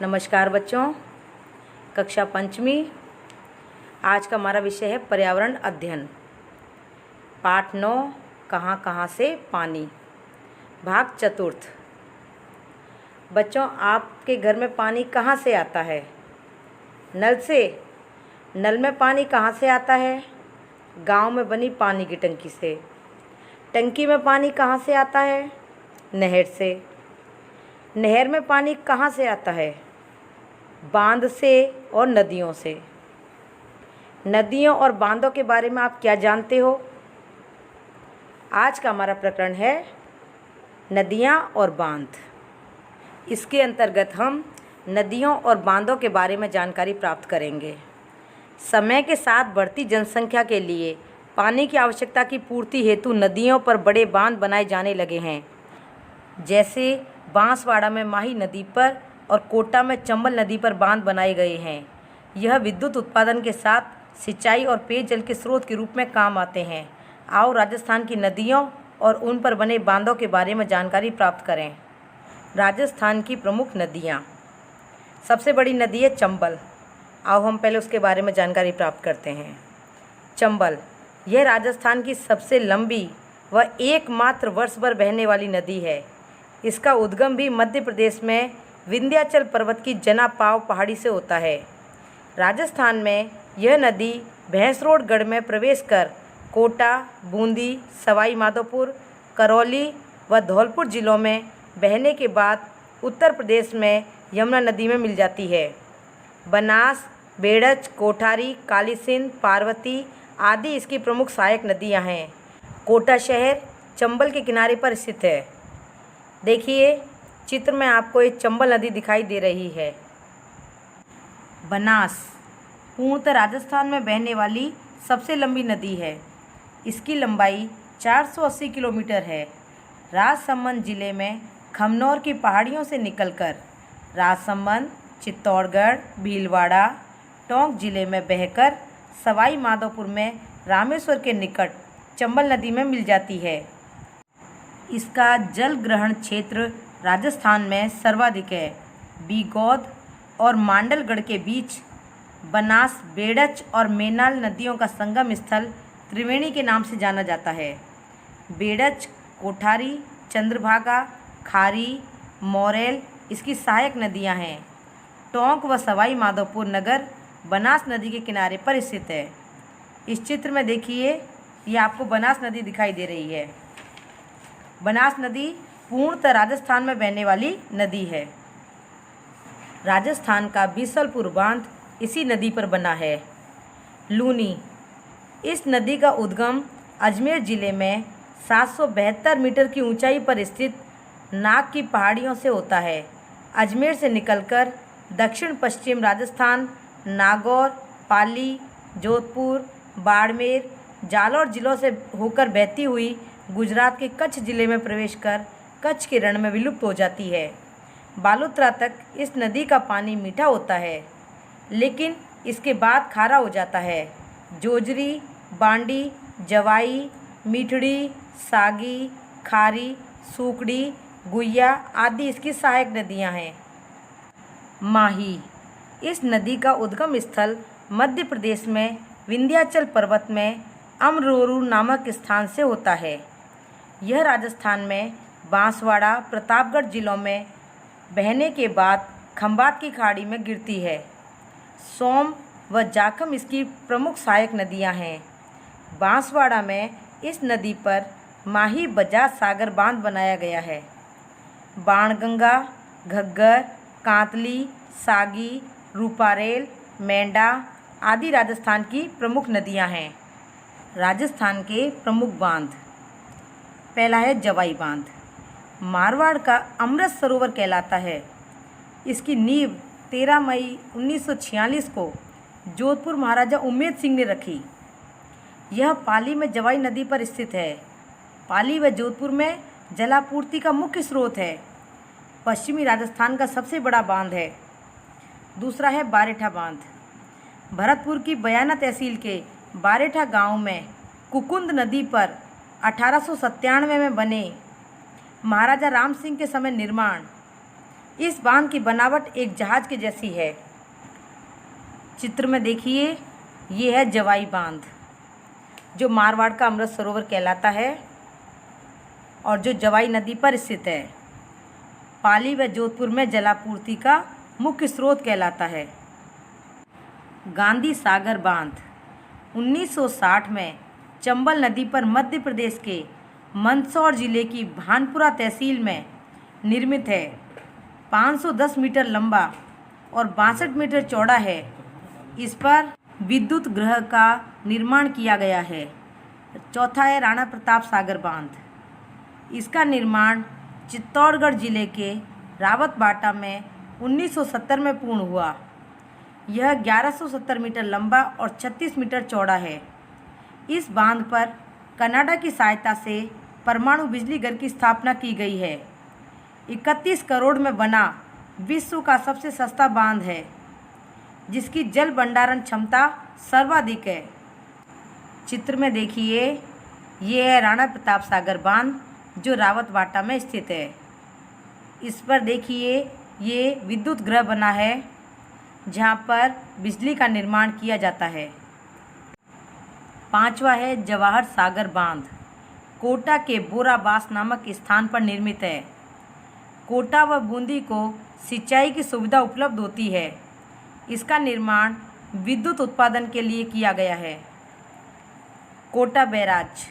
नमस्कार बच्चों, कक्षा पंचमी। आज का हमारा विषय है पर्यावरण अध्ययन। पाठ 9, कहाँ कहाँ से पानी, भाग चतुर्थ। बच्चों, आपके घर में पानी कहाँ से आता है? नल से। नल में पानी कहाँ से आता है? गांव में बनी पानी की टंकी से। टंकी में पानी कहाँ से आता है? नहर से। नहर में पानी कहाँ से आता है? बांध से और नदियों से। नदियों और बांधों के बारे में आप क्या जानते हो? आज का हमारा प्रकरण है नदियाँ और बांध। इसके अंतर्गत हम नदियों और बांधों के बारे में जानकारी प्राप्त करेंगे। समय के साथ बढ़ती जनसंख्या के लिए पानी की आवश्यकता की पूर्ति हेतु नदियों पर बड़े बांध बनाए जाने लगे हैं। जैसे बांसवाड़ा में माही नदी पर और कोटा में चंबल नदी पर बांध बनाए गए हैं। यह विद्युत उत्पादन के साथ सिंचाई और पेयजल के स्रोत के रूप में काम आते हैं। आओ राजस्थान की नदियों और उन पर बने बांधों के बारे में जानकारी प्राप्त करें। राजस्थान की प्रमुख नदियाँ। सबसे बड़ी नदी है चंबल। आओ हम पहले उसके बारे में जानकारी प्राप्त करते हैं। चंबल यह राजस्थान की सबसे लंबी व एकमात्र वर्ष भर बहने वाली नदी है। इसका उद्गम भी मध्य प्रदेश में विंध्याचल पर्वत की जनापाव पहाड़ी से होता है। राजस्थान में यह नदी भैंसरोडगढ़ में प्रवेश कर कोटा, बूंदी, सवाई माधोपुर, करौली व धौलपुर जिलों में बहने के बाद उत्तर प्रदेश में यमुना नदी में मिल जाती है। बनास, बेड़च, कोठारी, काली सिंध, पार्वती आदि इसकी प्रमुख सहायक नदियां हैं। कोटा शहर चंबल के किनारे पर स्थित है। देखिए चित्र में आपको एक चंबल नदी दिखाई दे रही है। बनास पूर्णतः राजस्थान में बहने वाली सबसे लंबी नदी है। इसकी लंबाई 480 किलोमीटर है। राजसमंद जिले में खमनौर की पहाड़ियों से निकलकर राजसमंद, चित्तौड़गढ़, भीलवाड़ा, टोंक जिले में बहकर सवाई माधोपुर में रामेश्वर के निकट चंबल नदी में मिल जाती है। इसका जल ग्रहण क्षेत्र राजस्थान में सर्वाधिक है। बीगौद और मांडलगढ़ के बीच बनास, बेड़च और मेनाल नदियों का संगम स्थल त्रिवेणी के नाम से जाना जाता है। बेड़च, कोठारी, चंद्रभागा, खारी, मोरेल इसकी सहायक नदियां हैं। टोंक व सवाई माधोपुर नगर बनास नदी के किनारे पर स्थित है। इस चित्र में देखिए, ये आपको बनास नदी दिखाई दे रही है। बनास नदी पूर्णतः राजस्थान में बहने वाली नदी है। राजस्थान का बीसलपुर बांध इसी नदी पर बना है। लूनी इस नदी का उद्गम अजमेर जिले में 772 मीटर की ऊंचाई पर स्थित नाग की पहाड़ियों से होता है। अजमेर से निकलकर दक्षिण पश्चिम राजस्थान, नागौर, पाली, जोधपुर, बाड़मेर, जालौर जिलों से होकर बहती हुई गुजरात के कच्छ जिले में प्रवेश कर कच्छ के रण में विलुप्त हो जाती है। बालोतरा तक इस नदी का पानी मीठा होता है, लेकिन इसके बाद खारा हो जाता है। जोजरी, बांडी, जवाई, मीठड़ी, सागी, खारी, सूकड़ी, गुइया आदि इसकी सहायक नदियां हैं। माही इस नदी का उद्गम स्थल मध्य प्रदेश में विंध्याचल पर्वत में अमरोरू नामक स्थान से होता है। यह राजस्थान में बांसवाड़ा, प्रतापगढ़ जिलों में बहने के बाद खंभात की खाड़ी में गिरती है। सोम व जाखम इसकी प्रमुख सहायक नदियां हैं। बांसवाड़ा में इस नदी पर माही बजाज सागर बांध बनाया गया है। बाणगंगा, घग्गर, कांतली, सागी, रूपारेल, मेंढा आदि राजस्थान की प्रमुख नदियां हैं। राजस्थान के प्रमुख बांध। पहला है जवाई बांध। मारवाड़ का अमृत सरोवर कहलाता है। इसकी नींव 13 मई 1946 को जोधपुर महाराजा उम्मेद सिंह ने रखी। यह पाली में जवाई नदी पर स्थित है। पाली व जोधपुर में जलापूर्ति का मुख्य स्रोत है। पश्चिमी राजस्थान का सबसे बड़ा बांध है। दूसरा है बारेठा बांध। भरतपुर की बयाना तहसील के बारेठा गांव में कुकुंद नदी पर 1897 में बने महाराजा राम सिंह के समय निर्माण। इस बांध की बनावट एक जहाज के जैसी है। चित्र में देखिए, ये है जवाई बांध, जो मारवाड़ का अमृत सरोवर कहलाता है और जो जवाई नदी पर स्थित है। पाली व जोधपुर में जलापूर्ति का मुख्य स्रोत कहलाता है। गांधी सागर बांध 1960 में चंबल नदी पर मध्य प्रदेश के मंदसौर जिले की भानपुरा तहसील में निर्मित है। 510 मीटर लंबा और 62 मीटर चौड़ा है। इस पर विद्युत गृह का निर्माण किया गया है। चौथा है राणा प्रताप सागर बांध। इसका निर्माण चित्तौड़गढ़ जिले के रावतबाटा में 1970 में पूर्ण हुआ। यह 1170 मीटर लंबा और 36 मीटर चौड़ा है। इस बांध पर कनाडा की सहायता से परमाणु बिजली घर की स्थापना की गई है। 31 करोड़ में बना विश्व का सबसे सस्ता बांध है, जिसकी जल भंडारण क्षमता सर्वाधिक है। चित्र में देखिए, ये है राणा प्रताप सागर बांध, जो रावतबाटा में स्थित है। इस पर देखिए, ये विद्युत गृह बना है, जहाँ पर बिजली का निर्माण किया जाता है। पांचवा है जवाहर सागर बांध। कोटा के बोराबास नामक स्थान पर निर्मित है। कोटा व बूंदी को सिंचाई की सुविधा उपलब्ध होती है। इसका निर्माण विद्युत उत्पादन के लिए किया गया है। कोटा बैराज,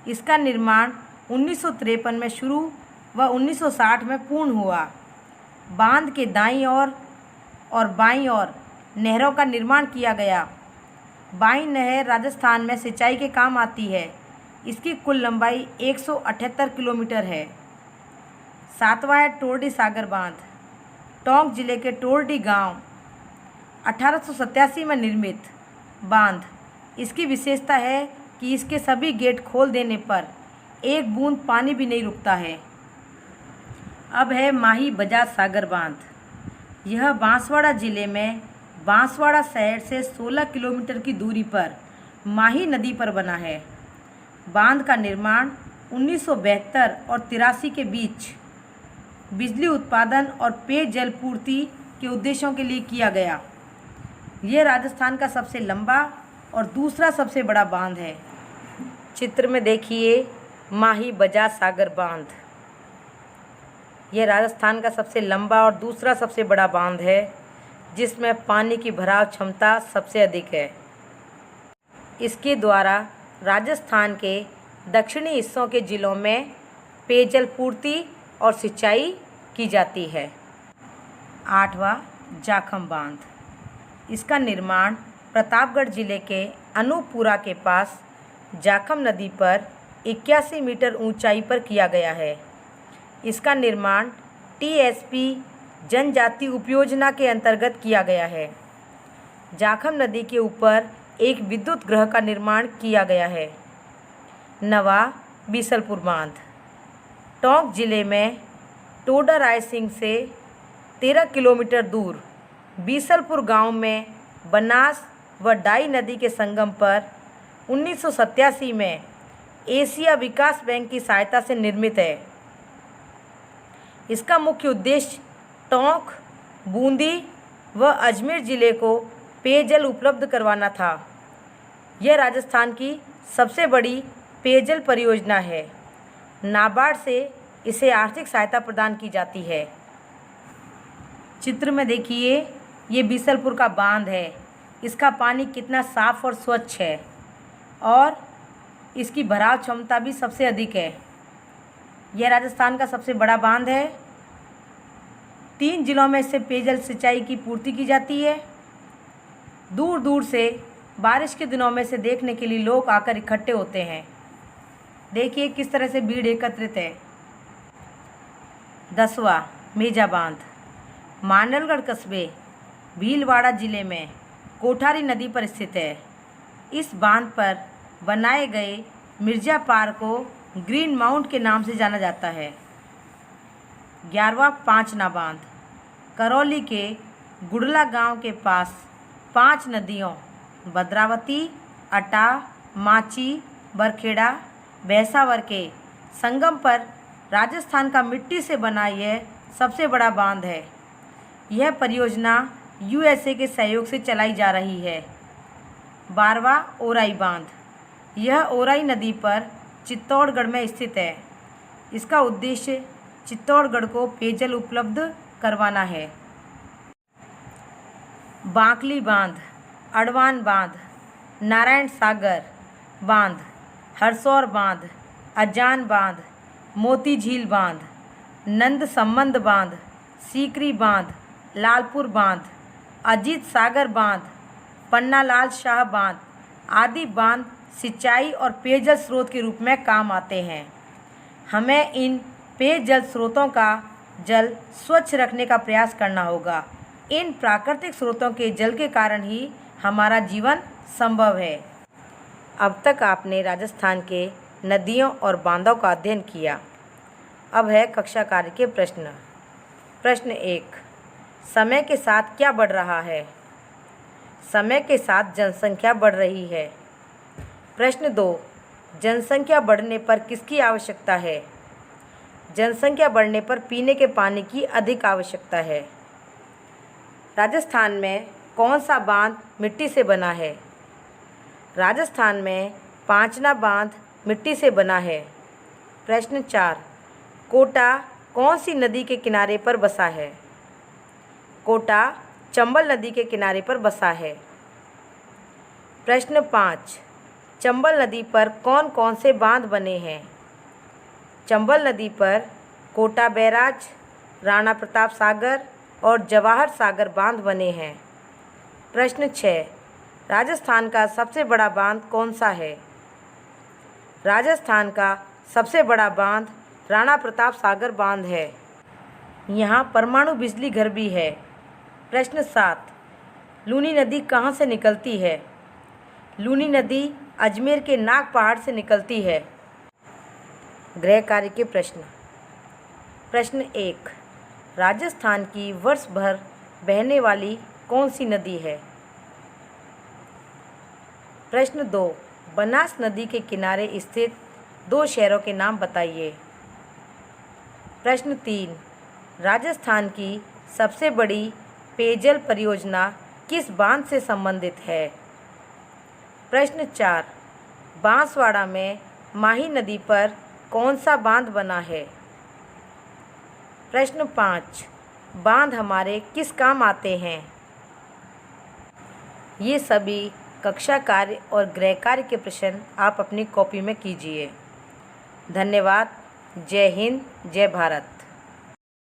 इसका निर्माण 1953 में शुरू व 1960 में पूर्ण हुआ। बांध के दाईं ओर और बाईं ओर नहरों का निर्माण किया गया। बाईं नहर राजस्थान में सिंचाई के काम आती है। इसकी कुल लंबाई 178 किलोमीटर है। सातवां है टोरडी सागर बांध। टोंक जिले के टोरडी गांव 1887 में निर्मित बांध। इसकी विशेषता है कि इसके सभी गेट खोल देने पर एक बूंद पानी भी नहीं रुकता है। अब है माही बजाज सागर बांध। यह बांसवाड़ा जिले में बांसवाड़ा शहर से 16 किलोमीटर की दूरी पर माही नदी पर बना है। बांध का निर्माण 1972 और 83 के बीच बिजली उत्पादन और पेयजल पूर्ति के उद्देश्यों के लिए किया गया। यह राजस्थान का सबसे लंबा और दूसरा सबसे बड़ा बांध है। चित्र में देखिए, माही बजाज सागर बांध। यह राजस्थान का सबसे लंबा और दूसरा सबसे बड़ा बांध है, जिसमें पानी की भराव क्षमता सबसे अधिक है। इसके द्वारा राजस्थान के दक्षिणी हिस्सों के जिलों में पेयजल पूर्ति और सिंचाई की जाती है। आठवां जाखम बांध। इसका निर्माण प्रतापगढ़ जिले के अनूपपुरा के पास जाखम नदी पर 81 मीटर ऊंचाई पर किया गया है। इसका निर्माण टीएसपी जनजाति उपयोजना के अंतर्गत किया गया है। जाखम नदी के ऊपर एक विद्युत गृह का निर्माण किया गया है। नवा बीसलपुर बांध। टोंक जिले में टोडा रायसिंह से 13 किलोमीटर दूर बीसलपुर गांव में बनास व डाई नदी के संगम पर 1987 में एशिया विकास बैंक की सहायता से निर्मित है। इसका मुख्य उद्देश्य टोंक, बूंदी व अजमेर जिले को पेयजल उपलब्ध करवाना था। यह राजस्थान की सबसे बड़ी पेयजल परियोजना है। नाबार्ड से इसे आर्थिक सहायता प्रदान की जाती है। चित्र में देखिए, ये बीसलपुर का बांध है। इसका पानी कितना साफ और स्वच्छ है और इसकी भराव क्षमता भी सबसे अधिक है। यह राजस्थान का सबसे बड़ा बांध है। 3 जिलों में इससे पेयजल सिंचाई की पूर्ति की जाती है। दूर दूर से बारिश के दिनों में से देखने के लिए लोग आकर इकट्ठे होते हैं। देखिए किस तरह से भीड़ एकत्रित है। 10वां मेजा बांध। मांडलगढ़ कस्बे भीलवाड़ा जिले में कोठारी नदी पर स्थित है। इस बांध पर बनाए गए मिर्जा पार्क को ग्रीन माउंट के नाम से जाना जाता है। 11वां पांचना बांध। करौली के गुड़ला गांव के पास 5 नदियों भद्रावती, अटा, माची, बरखेड़ा, भैंसावर के संगम पर राजस्थान का मिट्टी से बना यह सबसे बड़ा बांध है। यह परियोजना यूएसए के सहयोग से चलाई जा रही है। 12वां ओराई बांध, यह ओराई नदी पर चित्तौड़गढ़ में स्थित है। इसका उद्देश्य चित्तौड़गढ़ को पेयजल उपलब्ध करवाना है। बांकली बांध, अड़वान बांध, नारायण सागर बांध, हरसौर बांध, अजान बांध, मोती झील बांध, नंद संबंध बांध, सीकरी बांध, लालपुर बांध, अजीत सागर बांध, पन्ना लाल शाह बांध आदि बांध सिंचाई और पेयजल स्रोत के रूप में काम आते हैं। हमें इन पेयजल स्रोतों का जल स्वच्छ रखने का प्रयास करना होगा। इन प्राकृतिक स्रोतों के जल के कारण ही हमारा जीवन संभव है। अब तक आपने राजस्थान के नदियों और बांधों का अध्ययन किया। अब है कक्षा कार्य के प्रश्न। प्रश्न 1, समय के साथ क्या बढ़ रहा है? समय के साथ जनसंख्या बढ़ रही है। प्रश्न 2, जनसंख्या बढ़ने पर किसकी आवश्यकता है? जनसंख्या बढ़ने पर पीने के पानी की अधिक आवश्यकता है। राजस्थान में कौन सा बांध मिट्टी से बना है? राजस्थान में पांचना बांध मिट्टी से बना है। प्रश्न 4, कोटा कौन सी नदी के किनारे पर बसा है? कोटा चंबल नदी के किनारे पर बसा है। प्रश्न 5, चंबल नदी पर कौन कौन से बांध बने हैं? चंबल नदी पर कोटा बैराज, राणा प्रताप सागर और जवाहर सागर बांध बने हैं। प्रश्न 6, राजस्थान का सबसे बड़ा बांध कौन सा है? राजस्थान का सबसे बड़ा बांध राणा प्रताप सागर बांध है। यहाँ परमाणु बिजली घर भी है। प्रश्न 7, लूनी नदी कहाँ से निकलती है? लूनी नदी अजमेर के नाग पहाड़ से निकलती है। गृह कार्य के प्रश्न। प्रश्न 1, राजस्थान की वर्ष भर बहने वाली कौन सी नदी है? प्रश्न 2, बनास नदी के किनारे स्थित 2 शहरों के नाम बताइए। प्रश्न 3, राजस्थान की सबसे बड़ी पेयजल परियोजना किस बांध से संबंधित है? प्रश्न 4, बांसवाड़ा में माही नदी पर कौन सा बांध बना है? प्रश्न 5, बांध हमारे किस काम आते हैं? ये सभी कक्षा कार्य और गृह कार्य के प्रश्न आप अपनी कॉपी में कीजिए। धन्यवाद। जय हिंद, जय भारत।